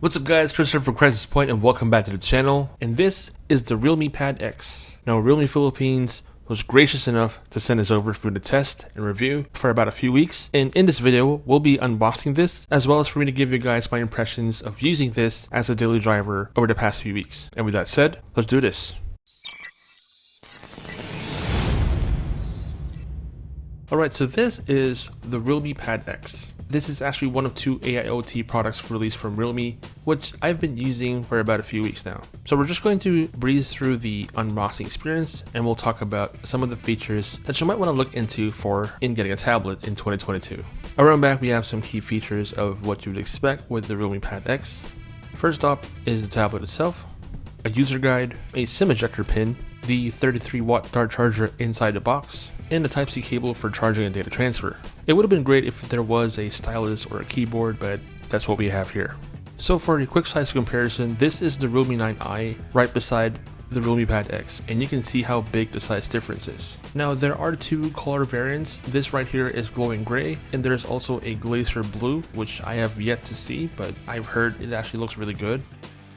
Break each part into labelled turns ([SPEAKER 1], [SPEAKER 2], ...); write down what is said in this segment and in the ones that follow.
[SPEAKER 1] What's up guys, Christopher from Chrisispoint and welcome back to the channel, and this is the Realme Pad X. Now Realme Philippines was gracious enough to send us over for the test and review for about a few weeks, and in this video we'll be unboxing this as well as for me to give you guys my impressions of using this as a daily driver over the past few weeks. And with that said, let's do this. Alright, so this is the Realme Pad X. This is actually one of two AIoT products released from Realme, which I've been using for about a few weeks now. So we're just going to breeze through the unboxing experience and we'll talk about some of the features that you might want to look into in getting a tablet in 2022. Around back we have some key features of what you would expect with the Realme Pad X. First up is the tablet itself, a user guide, a SIM ejector pin, the 33-watt dart charger inside the box, and the Type-C cable for charging and data transfer. It would have been great if there was a stylus or a keyboard, but that's what we have here. So for a quick size comparison, this is the Realme 9i right beside the Realme Pad X, and you can see how big the size difference is. Now there are two color variants. This right here is glowing gray, and there's also a glacier blue, which I have yet to see, but I've heard it actually looks really good.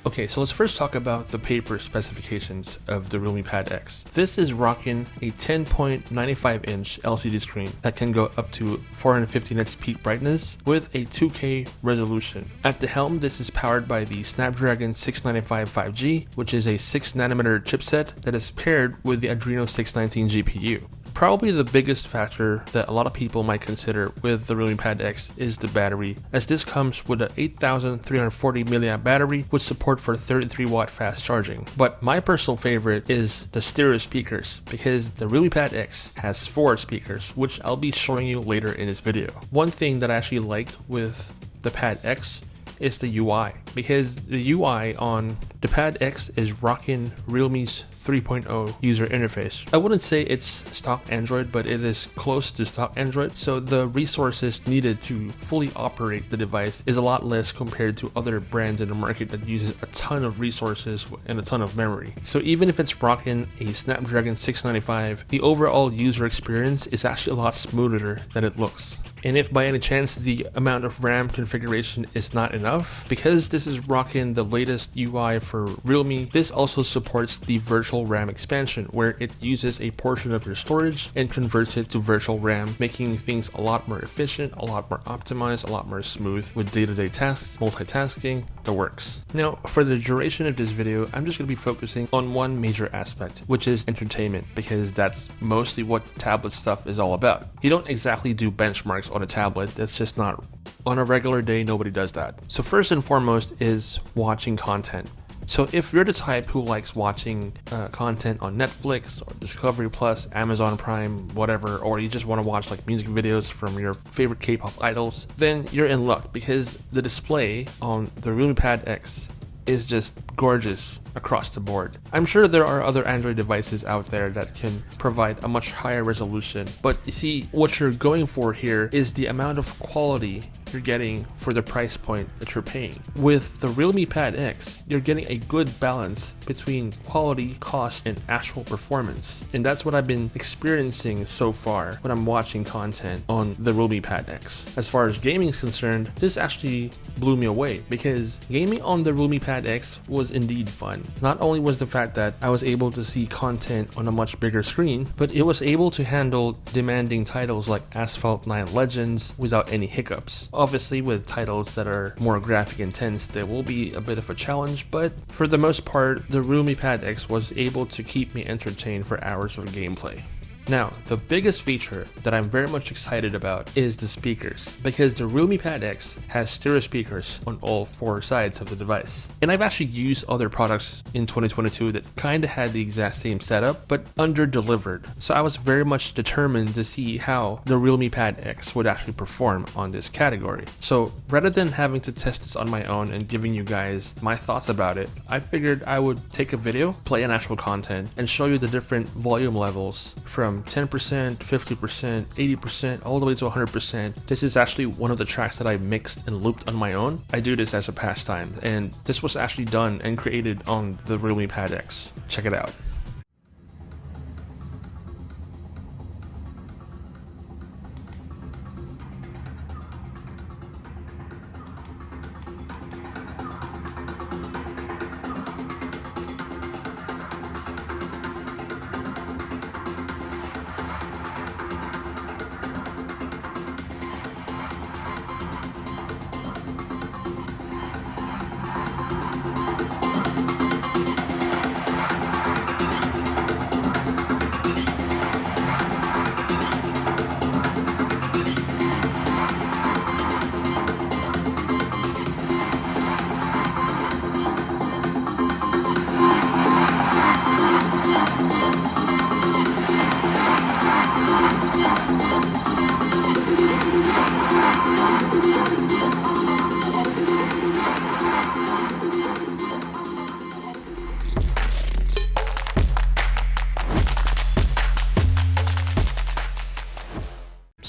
[SPEAKER 1] Okay, so let's first talk about the paper specifications of the Realme Pad X. This is rocking a 10.95 inch LCD screen that can go up to 450 nits peak brightness with a 2K resolution. At the helm, this is powered by the Snapdragon 695 5G, which is a 6nm chipset that is paired with the Adreno 619 GPU. Probably the biggest factor that a lot of people might consider with the Realme Pad X is the battery, as this comes with an 8340 mAh battery with support for 33-watt fast charging. But my personal favorite is the stereo speakers, because the Realme Pad X has 4 speakers, which I'll be showing you later in this video. One thing that I actually like with the Pad X is the UI, because the UI on the Pad X is rocking Realme's 3.0 user interface. I wouldn't say it's stock Android, but it is close to stock Android, so the resources needed to fully operate the device is a lot less compared to other brands in the market that uses a ton of resources and a ton of memory. So even if it's rocking a Snapdragon 695, the overall user experience is actually a lot smoother than it looks. And if by any chance the amount of RAM configuration is not enough, because this is rocking the latest UI for Realme, this also supports the virtual RAM expansion, where it uses a portion of your storage and converts it to virtual RAM, making things a lot more efficient, a lot more optimized, a lot more smooth with day-to-day tasks, multitasking, the works. Now, for the duration of this video, I'm just going to be focusing on one major aspect, which is entertainment, because that's mostly what tablet stuff is all about. You don't exactly do benchmarks on a tablet. That's just not, on a regular day, nobody does that. So first and foremost is watching content. So if you're the type who likes watching content on Netflix or Discovery Plus, Amazon Prime, whatever, or you just want to watch like music videos from your favorite K-pop idols, then you're in luck, because the display on the Realme Pad X is just gorgeous across the board. I'm sure there are other Android devices out there that can provide a much higher resolution, but you see, what you're going for here is the amount of quality you're getting for the price point that you're paying. With the Realme Pad X, you're getting a good balance between quality, cost, and actual performance. And that's what I've been experiencing so far when I'm watching content on the Realme Pad X. As far as gaming is concerned, this actually blew me away, because gaming on the Realme Pad X was indeed fun. Not only was the fact that I was able to see content on a much bigger screen, but it was able to handle demanding titles like Asphalt 9 Legends without any hiccups. Obviously, with titles that are more graphic intense, there will be a bit of a challenge, but for the most part, the Realme Pad X was able to keep me entertained for hours of gameplay. Now, the biggest feature that I'm very much excited about is the speakers, because the Realme Pad X has stereo speakers on all 4 sides of the device. And I've actually used other products in 2022 that kind of had the exact same setup, but under-delivered. So I was very much determined to see how the Realme Pad X would actually perform on this category. So rather than having to test this on my own and giving you guys my thoughts about it, I figured I would take a video, play an actual content, and show you the different volume levels from 10%, 50%, 80%, all the way to 100%. This is actually one of the tracks that I mixed and looped on my own. I do this as a pastime, and this was actually done and created on the Realme Pad X. Check it out.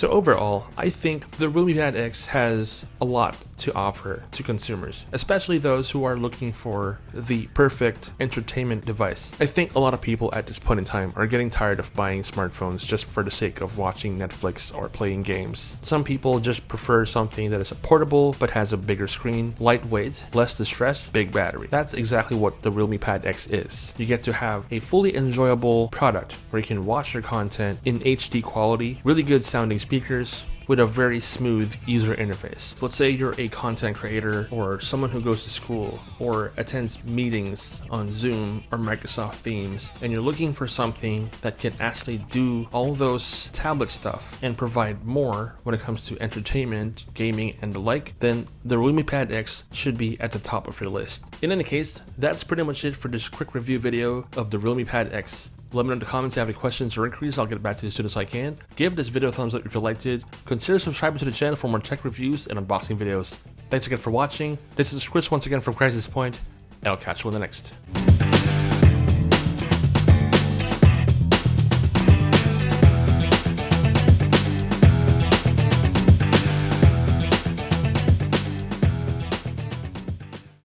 [SPEAKER 1] So overall, I think the Realme Pad X has a lot to offer to consumers, especially those who are looking for the perfect entertainment device. I think a lot of people at this point in time are getting tired of buying smartphones just for the sake of watching Netflix or playing games. Some people just prefer something that is portable but has a bigger screen, lightweight, less distress, big battery. That's exactly what the Realme Pad X is. You get to have a fully enjoyable product where you can watch your content in HD quality, really good sounding speakers, with a very smooth user interface. Let's say you're a content creator or someone who goes to school or attends meetings on Zoom or Microsoft Teams, and you're looking for something that can actually do all those tablet stuff and provide more when it comes to entertainment, gaming, and the like, then the Realme Pad X should be at the top of your list. In any case, that's pretty much it for this quick review video of the Realme Pad X. Let me know in the comments if you have any questions or inquiries. I'll get back to you as soon as I can. Give this video a thumbs up if you liked it. Consider subscribing to the channel for more tech reviews and unboxing videos. Thanks again for watching. This is Chris once again from Chrisispoint, and I'll catch you in the next.